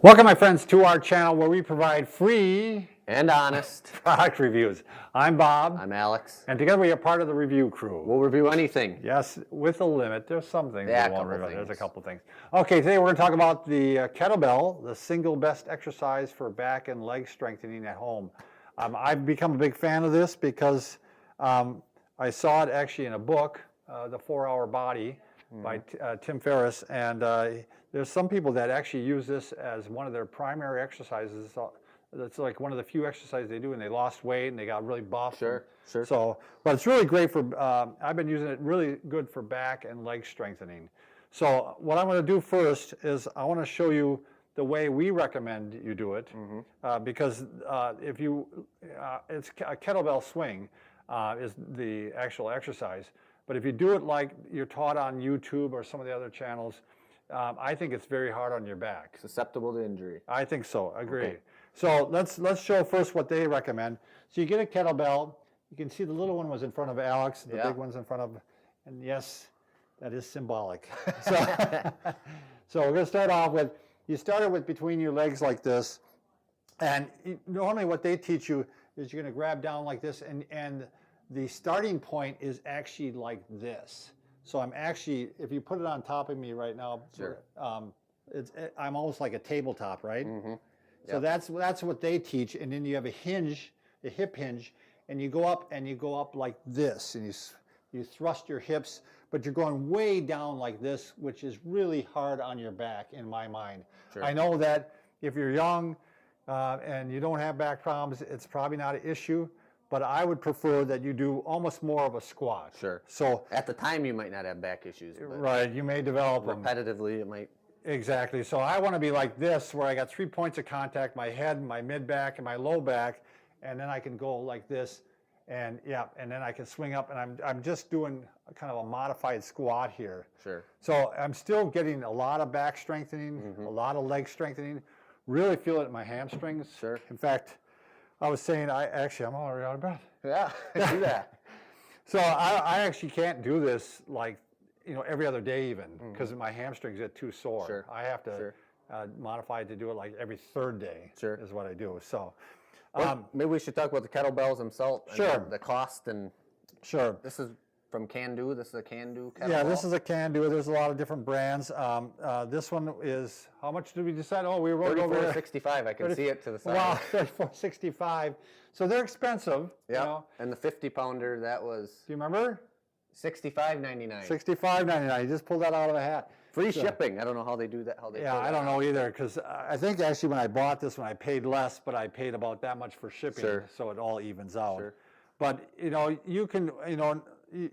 Welcome, my friends, to our channel where we provide free and honest product reviews. I'm Bob. I'm Alex. And together we are part of the review crew. We'll review anything. Yes, with a limit. There's some things Yeah, we won't review. things. There's a couple things. Okay, today we're going to talk about the kettlebell, the single best exercise for back and leg strengthening at home. I've become a big fan of this because I saw it actually in a book, The 4-Hour Body, by Tim Ferriss, and there's some people that actually use this as one of their primary exercises. It's like one of the few exercises they do, and they lost weight and they got really buff. Sure. So, but it's really great for, I've been using it really good for back and leg strengthening. So what I'm going to do first is I want to show you the way we recommend you do it, because if you, it's a kettlebell swing is the actual exercise. But if you do it like you're taught on YouTube or some of the other channels, I think it's very hard on your back. Susceptible to injury. I think so. Agree. Okay. So let's show first what they recommend. So you get a kettlebell. You can see the little one was in front of Alex. The big one's in front of, and yes, that is symbolic. So we're going to start off with, you start it with between your legs like this, and normally what they teach you is you're going to grab down like this, and the starting point is actually like this. So I'm actually, if you put it on top of me right now, I'm almost like a tabletop, right? So that's what they teach. And then you have a hinge, a hip hinge, and you go up like this, and you thrust your hips, but you're going way down like this, which is really hard on your back in my mind. Sure. I know that if you're young and you don't have back problems, it's probably not an issue. But I would prefer that you do almost more of a squat. Sure. So at the time you might not have back issues. But right, you may develop them. Repetitively it might. Exactly. So I want to be like this, where I got 3 points of contact: my head, my mid back, and my low back, and then I can go like this, and and then I can swing up, and I'm just doing kind of a modified squat here. Sure. So I'm still getting a lot of back strengthening, a lot of leg strengthening. Really feel it in my hamstrings. Sure. In fact, I was saying, I'm already out of breath. Yeah, I do that. So I actually can't do this like, every other day even, because my hamstrings get too sore. Sure. I have to modify it to do it like every third day. Sure. Is what I do. So maybe we should talk about the kettlebells themselves. Sure. And the cost and. Sure. This is from Can-Do. This is a Can-Do kettlebell. Yeah, this is a Can-Do. There's a lot of different brands. This one is, how much did we decide? Oh, we wrote over there. $34.65. I can see it to the side. Wow, $34.65. So they're expensive. Yeah. And the 50-pounder, that was. Do you remember? $65.99. $65.99. You just pulled that out of a hat. Free shipping. I don't know how they do that. I don't know either, because I think actually when I bought this one, I paid less, but I paid about that much for shipping, so it all evens out. Sure. But you can,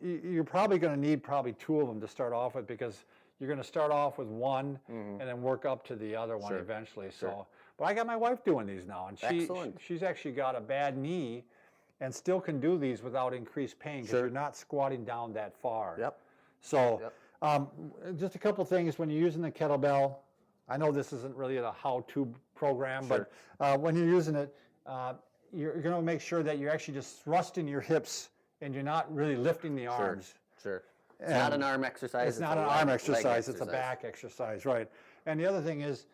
you're probably going to need probably 2 of them to start off with, because you're going to start off with one and then work up to the other one eventually. So, but I got my wife doing these now, and she's actually got a bad knee and still can do these without increased pain, because you're not squatting down that far. Yep. So just a couple things when you're using the kettlebell. I know this isn't really a how-to program, but when you're using it, you're going to make sure that you're actually just thrusting your hips and you're not really lifting the arms. Sure. It's not an arm exercise. It's not an arm exercise. It's a back exercise, right? And the other thing is,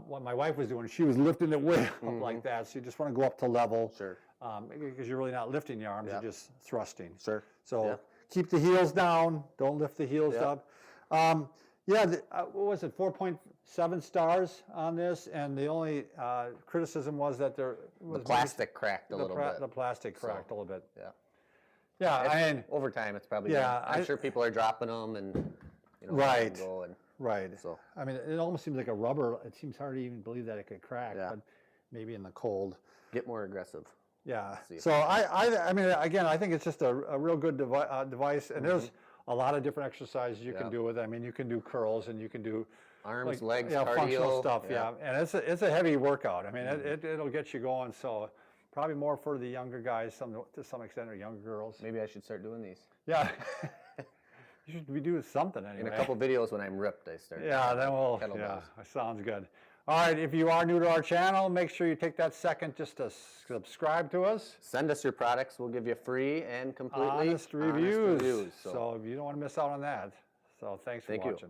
what my wife was doing, she was lifting it way up like that. So you just want to go up to level. Sure. Because you're really not lifting the arms, you're just thrusting. Sure. So keep the heels down. Don't lift the heels up. What was it, 4.7 stars on this, and the only criticism was that the plastic cracked a little bit. The plastic cracked a little bit. Yeah. Yeah, I mean, over time it's probably. Yeah, I'm sure people are dropping them and. Right. Going. Right. So I mean, it almost seems like a rubber. It seems hard to even believe that it could crack. Yeah. But maybe in the cold. Get more aggressive. Yeah. So I mean, again, I think it's just a real good device, and there's a lot of different exercises you can do with it. I mean, you can do curls, and you can do arms, legs, cardio, functional stuff. Yeah. And it's a heavy workout. I mean, it'll get you going. So probably more for the younger guys, to some extent, or younger girls. Maybe I should start doing these. Yeah. You should be doing something anyway. In a couple videos when I'm ripped, I start. Yeah, then we'll. Yeah, that sounds good. All right, if you are new to our channel, make sure you take that second just to subscribe to us. Send us your products. We'll give you free and completely honest reviews. Honest reviews so you don't want to miss out on that. So thanks for watching.